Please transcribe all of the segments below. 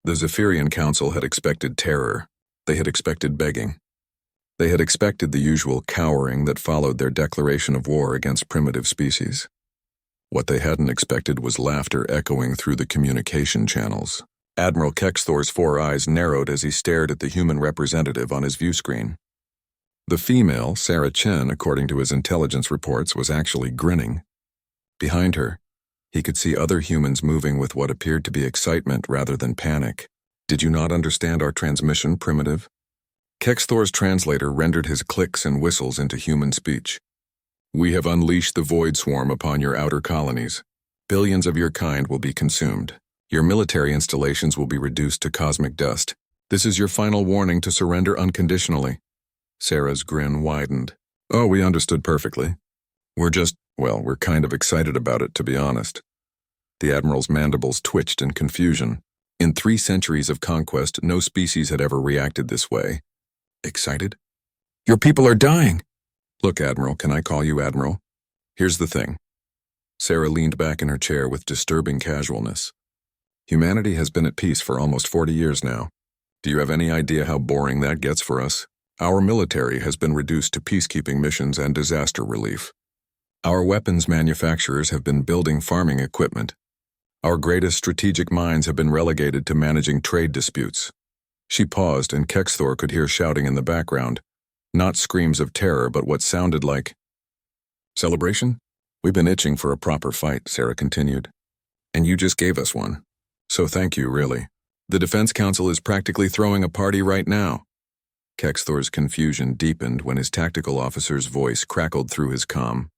The Zephyrian Council had expected terror. They had expected begging. They had expected the usual cowering that followed their declaration of war against primitive species. What they hadn't expected was laughter echoing through the communication channels. Admiral Kexthor's 4 eyes narrowed as he stared at the human representative on his view screen. The female, Sarah Chen, according to his intelligence reports, was actually grinning. Behind her, he could see other humans moving with what appeared to be excitement rather than panic. "Did you not understand our transmission, primitive?" Kexthor's translator rendered his clicks and whistles into human speech. "We have unleashed the Void Swarm upon your outer colonies. Billions of your kind will be consumed. Your military installations will be reduced to cosmic dust. This is your final warning to surrender unconditionally." Sarah's grin widened. "Oh, we understood perfectly. We're kind of excited about it, to be honest." The Admiral's mandibles twitched in confusion. In 3 centuries of conquest, no species had ever reacted this way. Excited? "Your people are dying!" "Look, Admiral, can I call you Admiral? Here's the thing." Sarah leaned back in her chair with disturbing casualness. "Humanity has been at peace for almost 40 years now. Do you have any idea how boring that gets for us? Our military has been reduced to peacekeeping missions and disaster relief. Our weapons manufacturers have been building farming equipment. Our greatest strategic minds have been relegated to managing trade disputes." She paused, and Kexthor could hear shouting in the background. Not screams of terror, but what sounded like celebration. "We've been itching for a proper fight," Sarah continued. "And you just gave us one. So thank you, really. The Defense Council is practically throwing a party right now." Kexthor's confusion deepened when his tactical officer's voice crackled through his comm.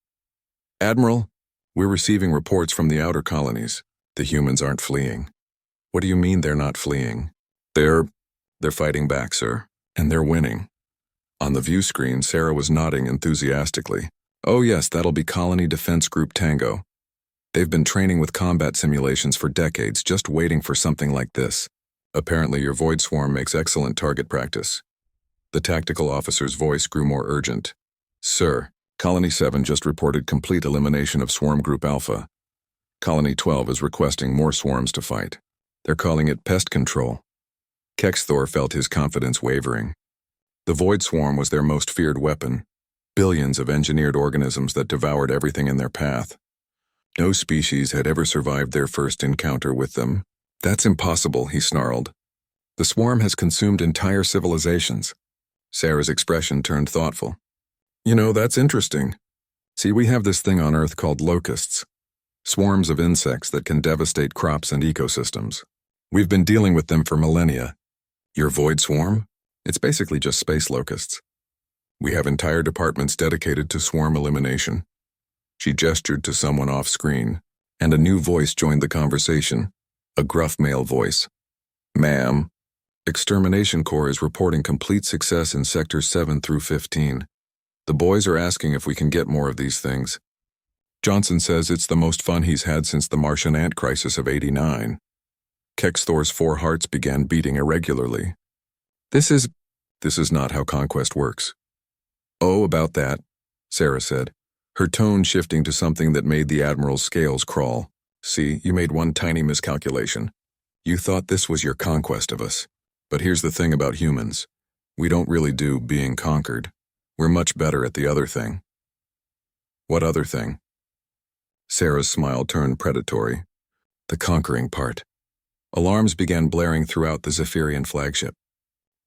"Admiral, we're receiving reports from the outer colonies. The humans aren't fleeing." "What do you mean they're not fleeing?" They're fighting back, sir. And they're winning." On the view screen, Sarah was nodding enthusiastically. "Oh yes, that'll be Colony Defense Group Tango. They've been training with combat simulations for decades, just waiting for something like this. Apparently your Void Swarm makes excellent target practice." The tactical officer's voice grew more urgent. "Sir, Colony 7 just reported complete elimination of Swarm Group Alpha. Colony 12 is requesting more swarms to fight. They're calling it pest control." Kexthor felt his confidence wavering. The Void Swarm was their most feared weapon. Billions of engineered organisms that devoured everything in their path. No species had ever survived their first encounter with them. "That's impossible," he snarled. "The swarm has consumed entire civilizations." Sarah's expression turned thoughtful. "You know, that's interesting. See, we have this thing on Earth called locusts. Swarms of insects that can devastate crops and ecosystems. We've been dealing with them for millennia. Your Void Swarm? It's basically just space locusts. We have entire departments dedicated to swarm elimination." She gestured to someone off screen, and a new voice joined the conversation, a gruff male voice. "Ma'am, Extermination Corps is reporting complete success in Sectors 7 through 15. The boys are asking if we can get more of these things. Johnson says it's the most fun he's had since the Martian ant crisis of '89. Kexthor's 4 hearts began beating irregularly. This is not how conquest works." "Oh, about that," Sarah said, her tone shifting to something that made the Admiral's scales crawl. "See, you made one tiny miscalculation. You thought this was your conquest of us. But here's the thing about humans. We don't really do being conquered. We're much better at the other thing." "What other thing?" Sarah's smile turned predatory. "The conquering part." Alarms began blaring throughout the Zephyrian flagship.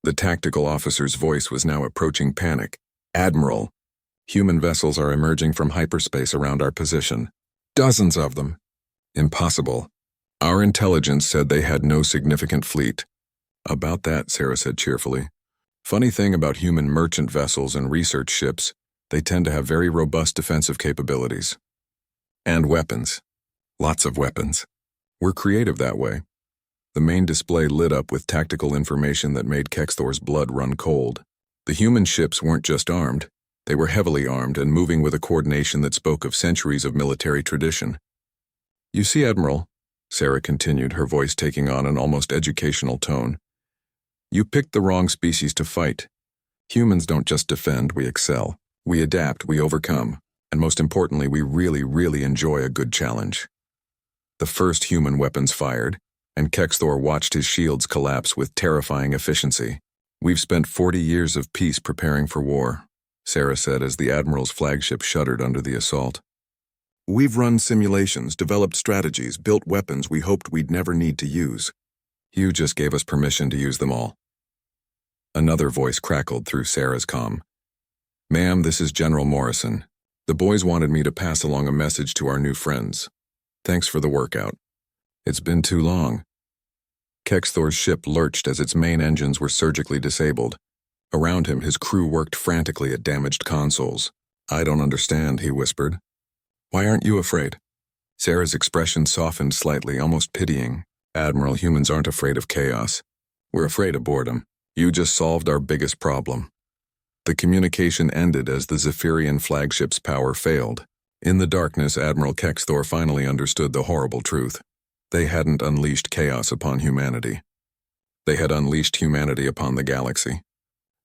The tactical officer's voice was now approaching panic. "Admiral, human vessels are emerging from hyperspace around our position. Dozens of them." "Impossible. Our intelligence said they had no significant fleet." "About that," Sarah said cheerfully. "Funny thing about human merchant vessels and research ships, they tend to have very robust defensive capabilities. And weapons. Lots of weapons. We're creative that way." The main display lit up with tactical information that made Kexthor's blood run cold. The human ships weren't just armed. They were heavily armed and moving with a coordination that spoke of centuries of military tradition. "You see, Admiral," Sarah continued, her voice taking on an almost educational tone, "you picked the wrong species to fight. Humans don't just defend, we excel. We adapt, we overcome. And most importantly, we really, really enjoy a good challenge." The first human weapons fired. and Kexthor watched his shields collapse with terrifying efficiency. "We've spent 40 years of peace preparing for war," Sarah said as the Admiral's flagship shuddered under the assault. "We've run simulations, developed strategies, built weapons we hoped we'd never need to use. You just gave us permission to use them all." Another voice crackled through Sarah's comm. "Ma'am, this is General Morrison. The boys wanted me to pass along a message to our new friends. Thanks for the workout. It's been too long." Kexthor's ship lurched as its main engines were surgically disabled. Around him, his crew worked frantically at damaged consoles. "I don't understand," he whispered. "Why aren't you afraid?" Sarah's expression softened slightly, almost pitying. "Admiral, humans aren't afraid of chaos. We're afraid of boredom. You just solved our biggest problem." The communication ended as the Zephyrian flagship's power failed. In the darkness, Admiral Kexthor finally understood the horrible truth. They hadn't unleashed chaos upon humanity. They had unleashed humanity upon the galaxy.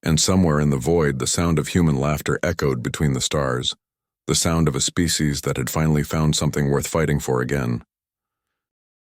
And somewhere in the void, the sound of human laughter echoed between the stars, the sound of a species that had finally found something worth fighting for again.